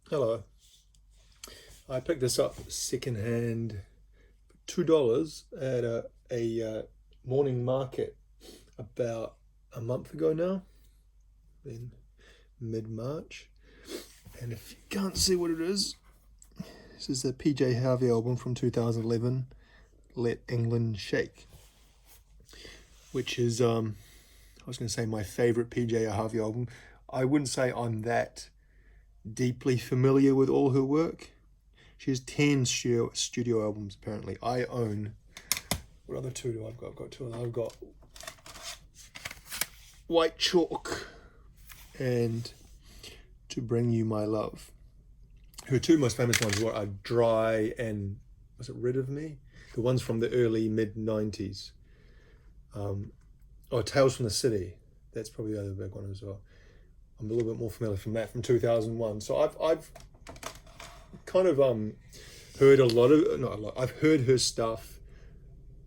Hello. I picked this up secondhand for $2 at a morning market about a month ago now, in mid March. And if you can't see what it is, this is the PJ Harvey album from 2011, Let England Shake, which is, I was going to say my favorite PJ Harvey album. I wouldn't say I'm that deeply familiar with all her work. She has 10 studio albums, apparently. I own. What other two do I've got? I've got two of them. I've got White Chalk and To Bring You My Love. Her two most famous ones were Dry and, was it Rid of Me? The ones from the early mid 90s. Tales from the City. That's probably the other big one as well. I'm a little bit more familiar from that, from 2001. So I've kind of heard a lot of, not a lot, I've heard her stuff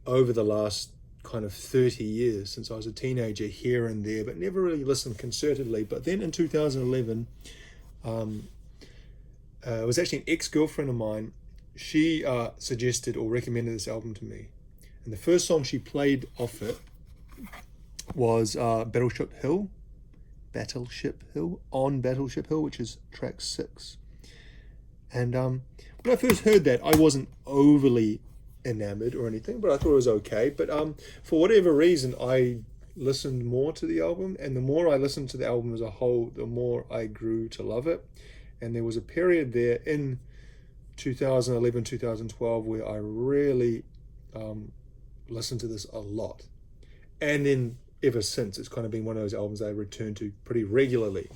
over the last kind of 30 years since I was a teenager, here and there, but never really listened concertedly. But then in 2011, it was actually an ex-girlfriend of mine. She suggested or recommended this album to me. And the first song she played off it was Battleship Hill, on Battleship Hill, which is track 6. And when I first heard that, I wasn't overly enamored or anything, but I thought it was okay. But for whatever reason, I listened more to the album, and the more I listened to the album as a whole, the more I grew to love it. And there was a period there in 2011, 2012 where I really listened to this a lot. And then ever since, it's kind of been one of those albums I return to pretty regularly.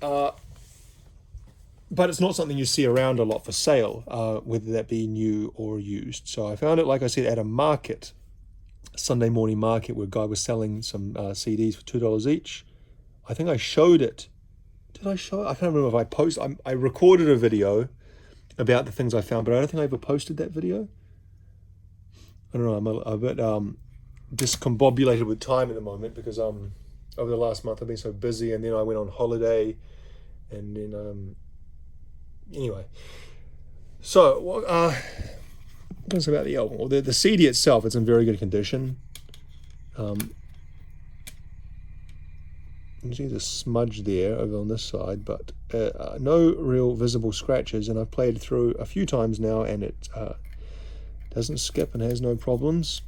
But it's not something you see around a lot for sale, whether that be new or used. So I found it, like I said, at a market, a Sunday morning market, where a guy was selling some CDs for $2 each. I think I showed it. Did I show it? I can't remember if I posted. I recorded a video about the things I found, but I don't think I ever posted that video. I don't know. I'm a bit discombobulated with time at the moment because over the last month I've been so busy, and then I went on holiday, and then anyway. So what's about the album? Well, the CD itself, it's in very good condition. You see the smudge there over on this side, but no real visible scratches, and I've played through a few times now, and it doesn't skip and has no problems.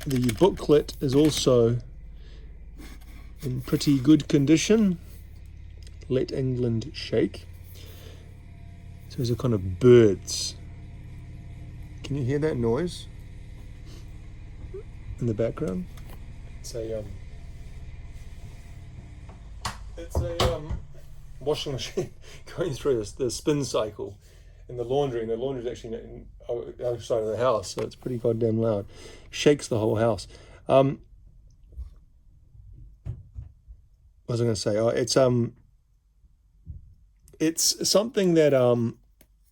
The booklet is also in pretty good condition. Let England Shake. So those are kind of birds. Can you hear that noise in the background? It's a washing machine going through the spin cycle in the laundry, and the laundry is actually on the other side of the house, so it's pretty goddamn loud. Shakes the whole house. What was I going to say? It's something that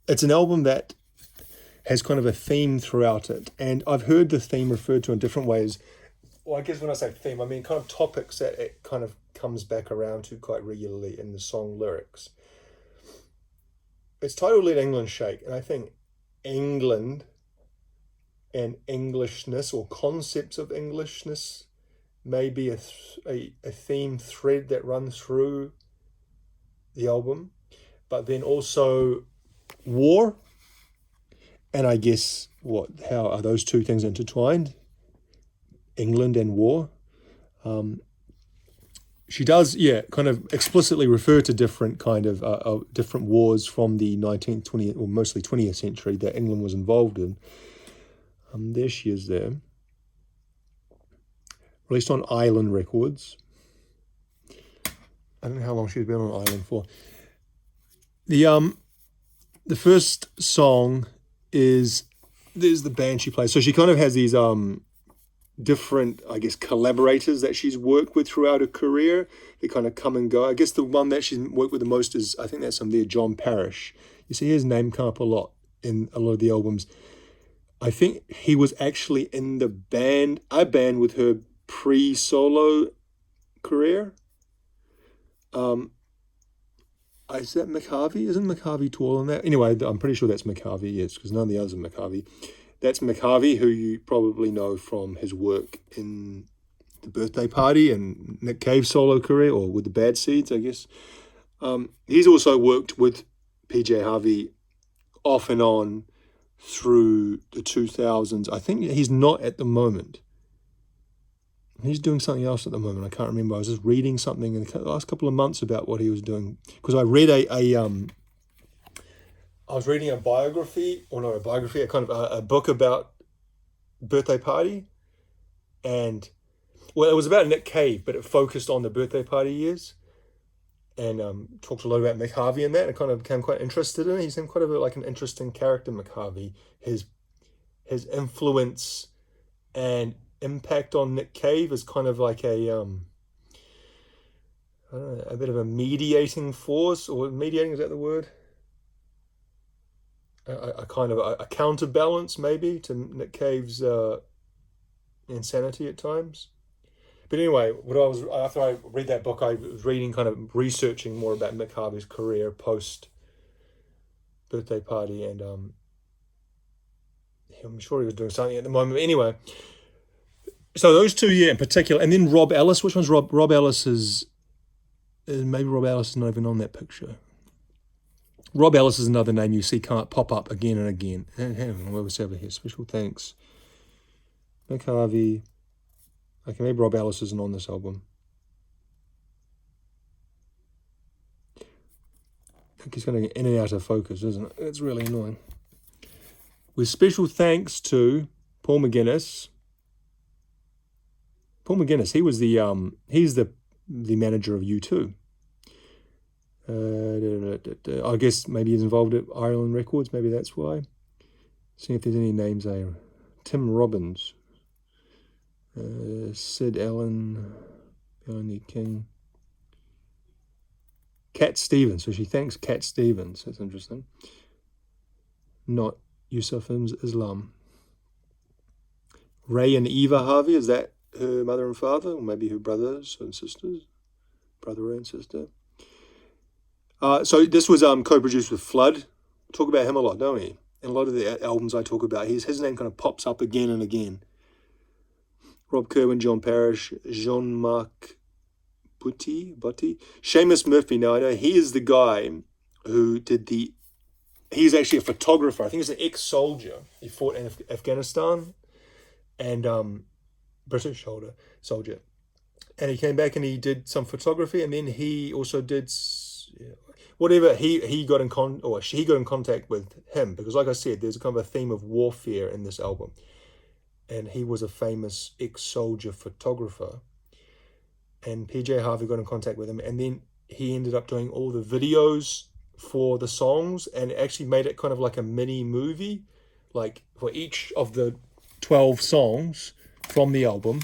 it's an album that has kind of a theme throughout it, and I've heard the theme referred to in different ways. Well, I guess when I say theme, I mean kind of topics that it kind of comes back around to quite regularly in the song lyrics. It's titled Let England Shake, and I think England and Englishness, or concepts of Englishness, may be a theme thread that runs through the album, but then also war, and I guess how are those two things intertwined? England and war. She does, kind of explicitly refer to different kind of different wars from the 19th, 20th, or mostly 20th century that England was involved in. There she is there. Released on Island Records. I don't know how long she's been on Island for. The first song there's the band she plays. So she kind of has these different, I guess, collaborators that she's worked with throughout her career. They kind of come and go. I guess the one that she's worked with the most is, I think that's there, John Parrish. You see his name come up a lot in a lot of the albums. I think he was actually in a band with her pre-solo career. Is that Mick Harvey? Isn't Mick Harvey taller than that? Anyway, I'm pretty sure that's Mick Harvey, yes, because none of the others are Mick Harvey. That's Mick Harvey, who you probably know from his work in The Birthday Party and Nick Cave's solo career, or with the Bad Seeds, I guess. He's also worked with PJ Harvey off and on through the 2000s. I think he's not at the moment. He's doing something else at the moment. I can't remember. I was just reading something in the last couple of months about what he was doing, because I read I was reading a biography, or not a biography, a book about Birthday Party, and well, it was about Nick Cave, but it focused on the Birthday Party years, and talked a lot about Mick Harvey in that. And I kind of became quite interested in it. He seemed quite like an interesting character, Mick Harvey. His influence and impact on Nick Cave is kind of like a I don't know, a bit of a mediating force, or mediating, is that the word? A kind of a counterbalance maybe to Nick Cave's insanity at times. But anyway, after I read that book, I was reading, kind of researching more about Mick Harvey's career post Birthday Party, and I'm sure he was doing something at the moment. Anyway, so those two, yeah, in particular, and then Rob Ellis. Which one's Rob? Rob Ellis is maybe Rob Ellis is not even on that picture. Rob Ellis is another name you see can't pop up again and again. Hang on, what was over here? Special thanks. Mick Harvey. Okay, maybe Rob Ellis isn't on this album. I think he's going in and out of focus, isn't it? It's really annoying. With special thanks to Paul McGuinness. Paul McGuinness, he was he's the manager of U2. I guess maybe he's involved at Ireland Records. Maybe that's why. See if there's any names there. Tim Robbins, Sid Allen, Melanie King, Cat Stevens. So she thanks Cat Stevens. That's interesting. Not Yusuf Islam. Ray and Eva Harvey, is that her mother and father, or maybe her brothers and sisters, brother and sister? So this was co-produced with Flood. Talk about him a lot, don't we? In a lot of the albums I talk about, his name kind of pops up again and again. Rob Kerwin, John Parrish, Jean-Marc Butti, Seamus Murphy. Now I know he is the guy who did he's actually a photographer. I think he's an ex-soldier. He fought in Afghanistan, and British soldier. And he came back and he did some photography, and then he also did whatever he got in she got in contact with him, because like I said, there's a kind of a theme of warfare in this album, and he was a famous ex-soldier photographer, and PJ Harvey got in contact with him, and then he ended up doing all the videos for the songs, and actually made it kind of like a mini movie, like for each of the 12 songs from the album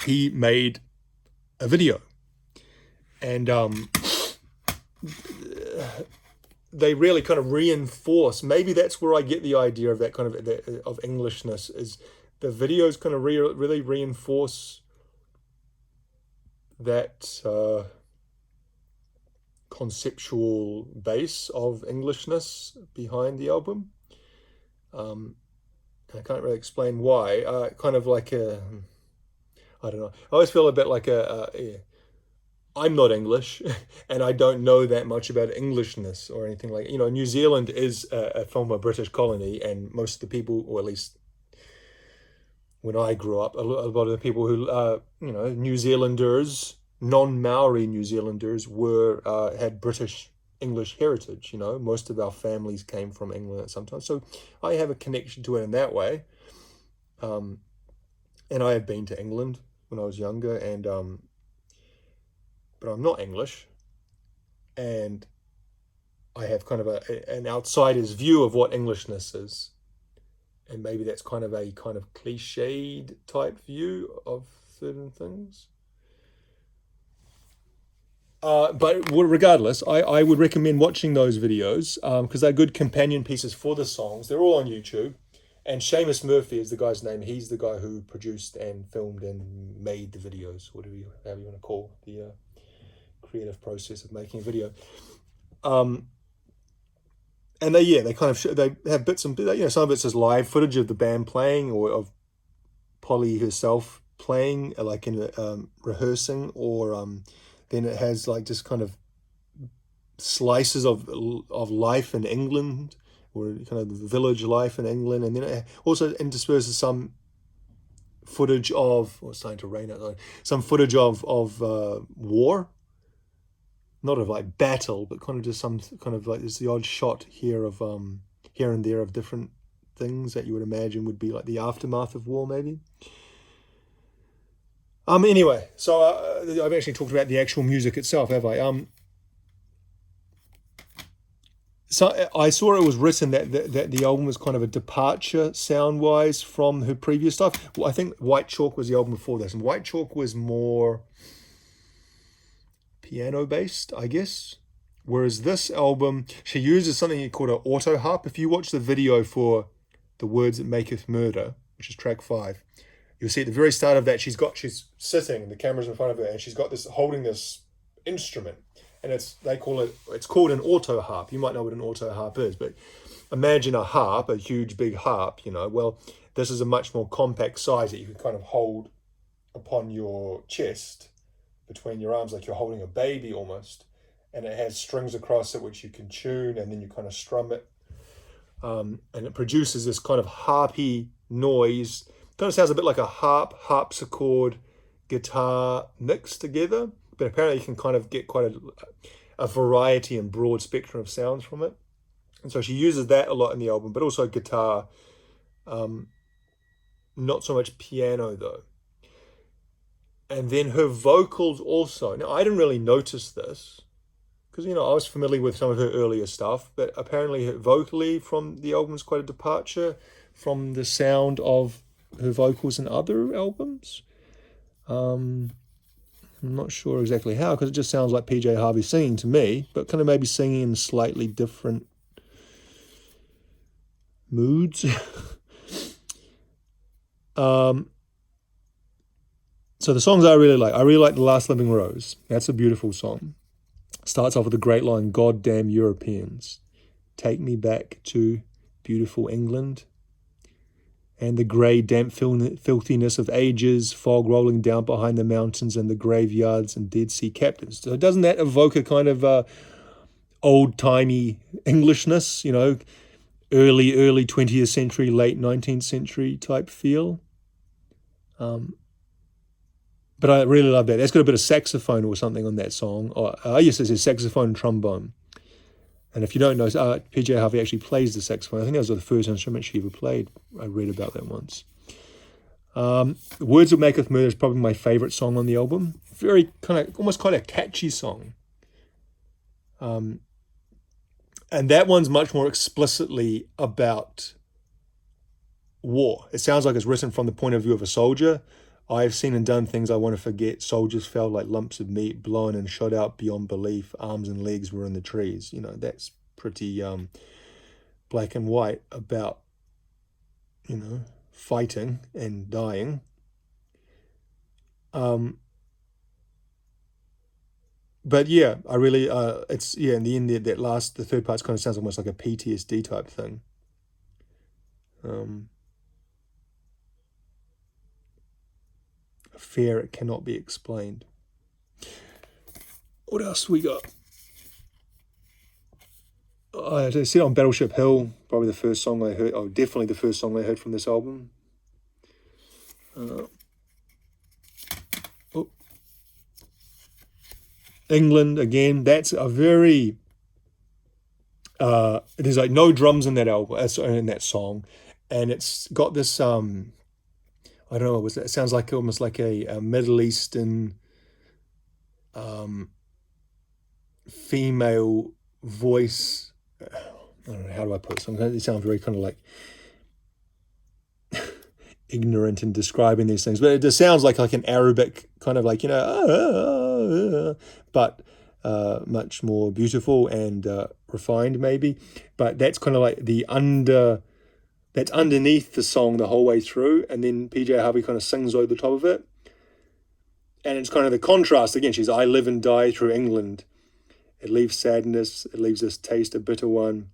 he made a video. And they really kind of reinforce, maybe that's where I get the idea of that kind of Englishness, is the videos kind of really reinforce that conceptual base of Englishness behind the album. I can't really explain why. Kind of like I don't know. I always feel a bit like I'm not English, and I don't know that much about Englishness or anything like. New Zealand is a former British colony, and most of the people, or at least when I grew up, a lot of the people who New Zealanders, non-Maori New Zealanders, had British English heritage. Most of our families came from England at some time, so I have a connection to it in that way. And I have been to England when I was younger, and but I'm not English, and I have kind of an outsider's view of what Englishness is, and maybe that's kind of a cliched type view of certain things. But regardless, I would recommend watching those videos because they're good companion pieces for the songs. They're all on YouTube. And Seamus Murphy is the guy's name. He's the guy who produced and filmed and made the videos, however you want to call the creative process of making a video. Um, and they kind of they have bits and some of it's just live footage of the band playing or of Polly herself playing, like in rehearsing, or then it has like just kind of slices of life in England, or kind of village life in England, and then it also intersperses some footage of, it's starting to rain outside, some footage of war, not of like battle, but kind of just some kind of like there's the odd shot here of here and there of different things that you would imagine would be like the aftermath of war, maybe. Anyway, so I've actually talked about the actual music itself, have I? So I saw it was written that the album was kind of a departure sound wise from her previous stuff. Well, I think White Chalk was the album before this, and White Chalk was more piano based, I guess. Whereas this album, she uses something called an auto harp. If you watch the video for The Words That Maketh Murder, which is track 5, you'll see at the very start of that she's sitting, the camera's in front of her, and she's got this holding this instrument, and it's called an auto harp. You might know what an auto harp is, but imagine a harp, a huge big harp, well, this is a much more compact size that you can kind of hold upon your chest between your arms, like you're holding a baby almost, and it has strings across it which you can tune, and then you kind of strum it, and it produces this kind of harpy noise. Kind of sounds a bit like a harpsichord, guitar mixed together, but apparently you can kind of get quite a variety and broad spectrum of sounds from it. And so she uses that a lot in the album, but also guitar, not so much piano though. And then her vocals also. Now, I didn't really notice this because, I was familiar with some of her earlier stuff, but apparently vocally from the album is quite a departure from the sound of her vocals in other albums. I'm not sure exactly how, because it just sounds like PJ Harvey singing to me, but kind of maybe singing in slightly different moods. So the songs I really like The Last Living Rose. That's a beautiful song. Starts off with a great line, "God damn Europeans, take me back to beautiful England. And the grey, damp filthiness of ages, fog rolling down behind the mountains and the graveyards and Dead Sea captains." So doesn't that evoke a kind of old-timey Englishness, early 20th century, late 19th century type feel? But I really love that. That's got a bit of saxophone or something on that song. Yes, it says saxophone and trombone. And if you don't know, PJ Harvey actually plays the saxophone. I think that was the first instrument she ever played. I read about that once. Words That Maketh Murder is probably my favourite song on the album. Very almost kind of catchy song. And that one's much more explicitly about war. It sounds like it's written from the point of view of a soldier. "I've seen and done things I want to forget. Soldiers fell like lumps of meat, blown and shot out beyond belief. Arms and legs were in the trees." That's pretty black and white about, fighting and dying. But yeah, I really, in the end, the third part kind of sounds almost like a PTSD type thing. A fear it cannot be explained. What else we got? I said on Battleship Hill, probably the first song I heard. Oh, definitely the first song I heard from this album. England again. That's a very. There's like no drums in that album, in that song, and it's got this. I don't know. It sounds like almost like a Middle Eastern female voice. I don't know, how do I put it? It sounds very kind of like ignorant in describing these things, but it just sounds like an Arabic kind of like, but much more beautiful and refined maybe. But that's kind of like that's underneath the song the whole way through, and then PJ Harvey kind of sings over the top of it. And it's kind of the contrast again. She's "I live and die through England." It leaves sadness. It leaves this taste, a bitter one.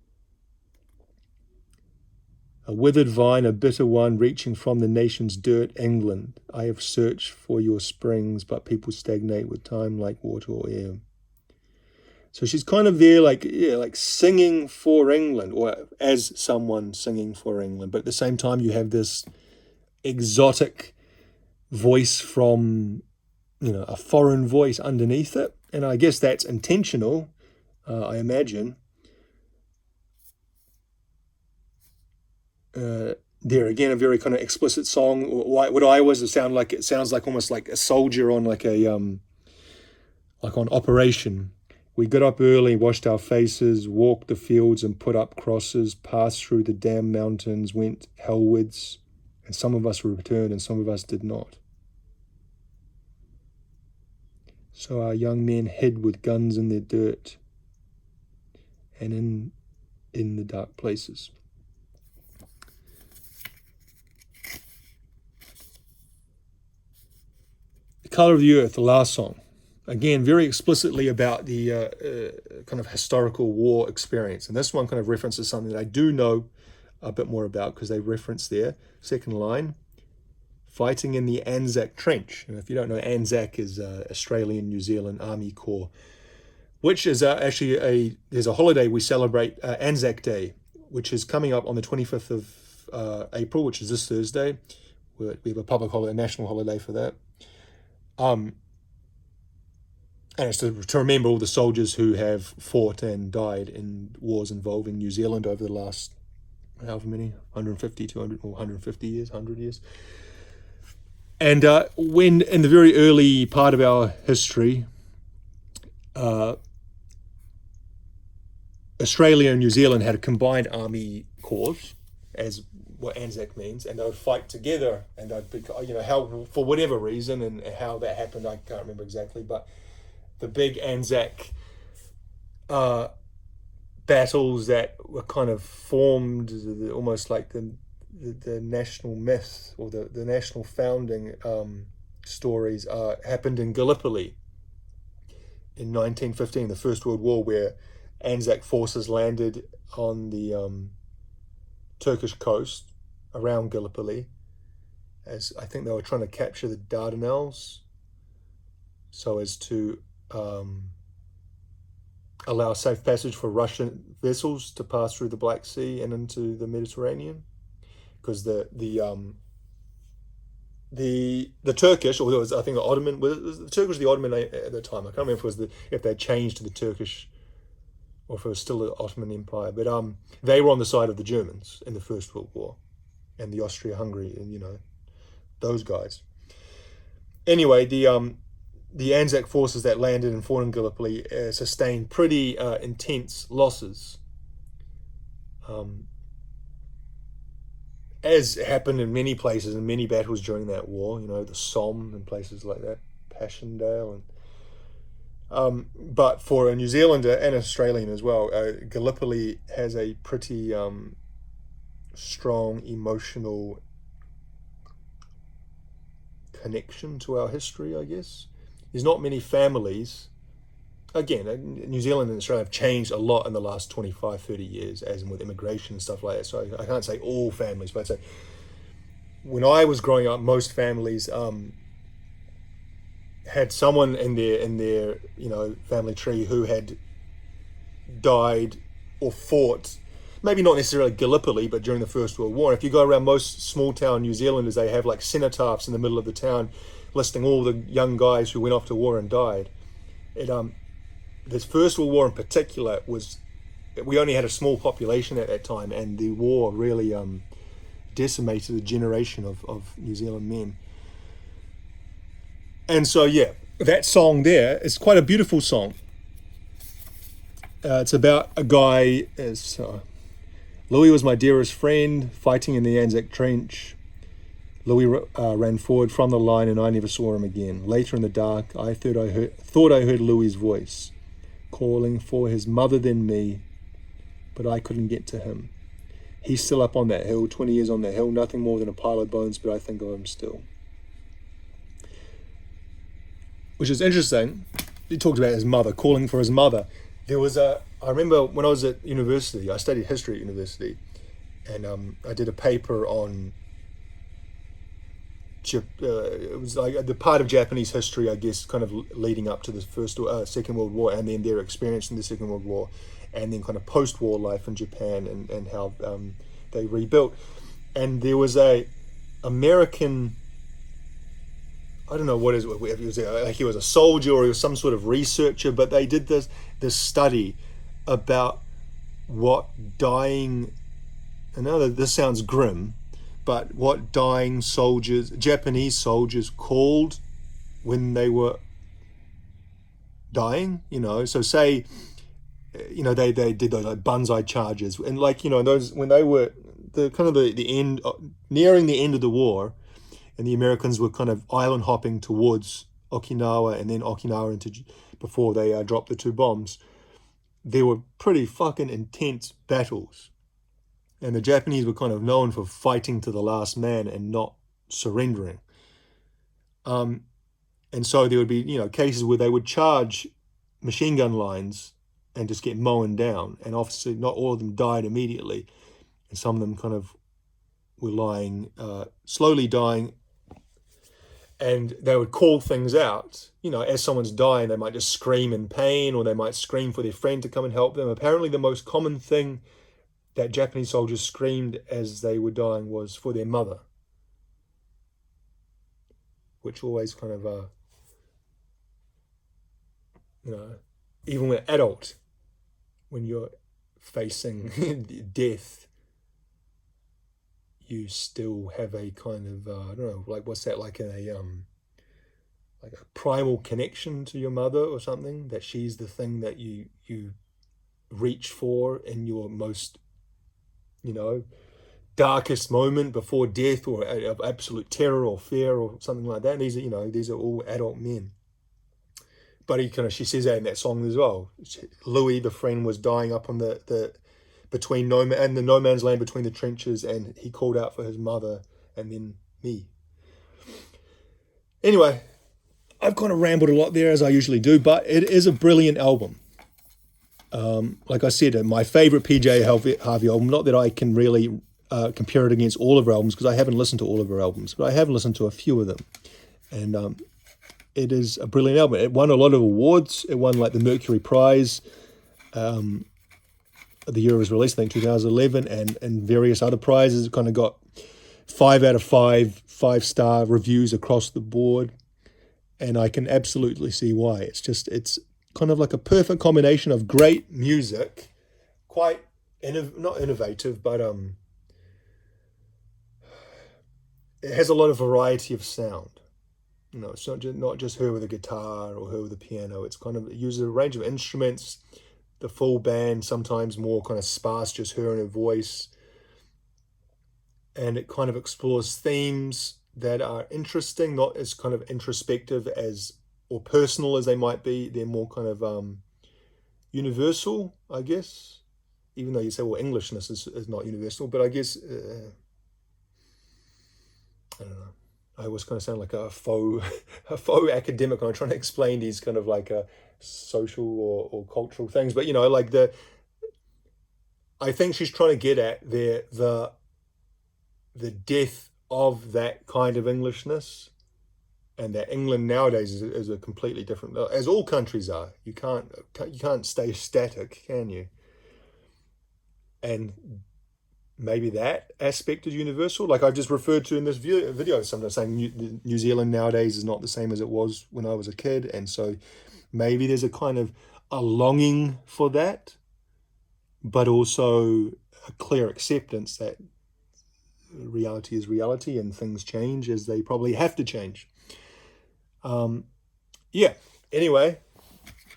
A withered vine, a bitter one, reaching from the nation's dirt, England. I have searched for your springs, but people stagnate with time like water or air. So she's kind of there like singing for England, or as someone singing for England. But at the same time, you have this exotic voice from, a foreign voice underneath it. And I guess that's intentional, I imagine. There again, a very kind of explicit song. What I always sound like, it sounds like almost like a soldier on like on operation. We got up early, washed our faces, walked the fields and put up crosses, passed through the damn mountains, went hellwards, and some of us returned and some of us did not. So our young men hid with guns in their dirt and in the dark places. The Colour of the Earth, the last song. Again, very explicitly about the kind of historical war experience. And this one kind of references something that I do know a bit more about, because they reference there, second line, fighting in the Anzac Trench. And if you don't know, Anzac is Australian New Zealand Army Corps, which is actually there's a holiday we celebrate, Anzac Day, which is coming up on the 25th of April, which is this Thursday. We have a public holiday, a national holiday for that. And it's to remember all the soldiers who have fought and died in wars involving New Zealand over the last, however many, 150, 200, or 150 years, 100 years. And when, in the very early part of our history, Australia and New Zealand had a combined army corps, as what Anzac means, and they would fight together, and they'd be, how, for whatever reason, and how that happened, I can't remember exactly, but the big Anzac battles that were kind of formed almost like the national myth, or the national founding stories happened in Gallipoli in 1915, the First World War, where Anzac forces landed on the Turkish coast around Gallipoli, as I think they were trying to capture the Dardanelles so as to allow safe passage for Russian vessels to pass through the Black Sea and into the Mediterranean, because the Turkish, or I think the Ottoman, the Turkish was the Ottoman at the time. I can't remember if they changed to the Turkish or if it was still the Ottoman Empire, but they were on the side of the Germans in the First World War, and the Austria-Hungary, and those guys. Anyway, the Anzac forces that landed and fought in Gallipoli sustained pretty intense losses, as happened in many places and many battles during that war. The Somme and places like that, Passchendaele, and but for a New Zealander and Australian as well, Gallipoli has a pretty strong emotional connection to our history, I guess. There's not many families. Again, New Zealand and Australia have changed a lot in the last 25, 30 years, as in with immigration and stuff like that. So I can't say all families, but I'd say when I was growing up, most families had someone in their family tree who had died or fought, maybe not necessarily Gallipoli, but during the First World War. And if you go around most small town New Zealanders, they have like cenotaphs in the middle of the town listing all the young guys who went off to war and died. This First World War in particular we only had a small population at that time, and the war really decimated a generation of New Zealand men. And so, yeah, that song there is quite a beautiful song. It's about a guy, Louis was my dearest friend, fighting in the Anzac Trench. Louis ran forward from the line and I never saw him again. Later in the dark, I thought I heard Louis's voice, calling for his mother than me, but I couldn't get to him. He's still up on that hill, 20 years on that hill, nothing more than a pile of bones, but I think of him still. Which is interesting. He talked about his mother, calling for his mother. I remember when I was at university, I studied history at university, and I did a paper on it was like the part of Japanese history, I guess, kind of leading up to the Second World War, and then their experience in the Second World War, and then kind of post-war life in Japan, and how they rebuilt. And there was a American, I don't know what is it was, like he was a soldier or he was some sort of researcher, but they did this study about what dying. I know that this sounds grim, but what dying soldiers, Japanese soldiers, called when they were dying. So say, they did those like banzai charges, and like those when they were the end, nearing the end of the war, and the Americans were kind of island hopping towards Okinawa, and then Okinawa before they dropped the two bombs. There were pretty fucking intense battles. And the Japanese were kind of known for fighting to the last man and not surrendering. And so there would be, cases where they would charge machine gun lines and just get mown down. And obviously not all of them died immediately. And some of them kind of were lying, slowly dying. And they would call things out. As someone's dying, they might just scream in pain, or they might scream for their friend to come and help them. Apparently the most common thing that Japanese soldiers screamed as they were dying was for their mother, which always kind of, even when an adult, when you're facing death, you still have a kind of, I don't know, like what's that, like a primal connection to your mother or something, that she's the thing that you reach for in your most darkest moment before death, or of absolute terror or fear or something like that. And these are all adult men. But she says that in that song as well. Louis, the friend, was dying up on the between no man's land between the trenches, and he called out for his mother and then me. Anyway, I've kind of rambled a lot there, as I usually do, but it is a brilliant album. Like I said, my favorite PJ Harvey album, not that I can really compare it against all of her albums, because I haven't listened to all of her albums, but I have listened to a few of them. And it is a brilliant album. It won a lot of awards. It won like the Mercury Prize the year it was released, I think 2011, and various other prizes. It kind of got 5 out of 5 5-star reviews across the board. And I can absolutely see why. It's kind of like a perfect combination of great music, quite not innovative, but it has a lot of variety of sound. It's not just her with a guitar or her with a piano. It's kind of, it uses a range of instruments, the full band, sometimes more kind of sparse, just her and her voice. And it kind of explores themes that are interesting, not as kind of introspective as or personal as they might be. They're more kind of universal, I guess. Even though you say, well, Englishness is not universal, but I guess I don't know. I always kind of sound like a faux academic when I'm trying to explain these kind of like social or cultural things. But I think she's trying to get at the death of that kind of Englishness, and that England nowadays is a completely different, as all countries are. You can't stay static, can you? And maybe that aspect is universal. Like I've just referred to in this video, sometimes saying New Zealand nowadays is not the same as it was when I was a kid. And so maybe there's a kind of a longing for that, but also a clear acceptance that reality is reality and things change as they probably have to change. Yeah, anyway,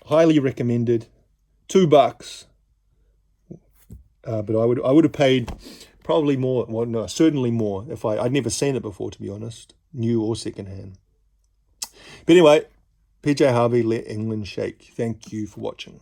highly recommended. $2. But I would have paid probably more. Well, no, certainly more if I'd never seen it before, to be honest, new or secondhand. But anyway, PJ Harvey, Let England Shake. Thank you for watching.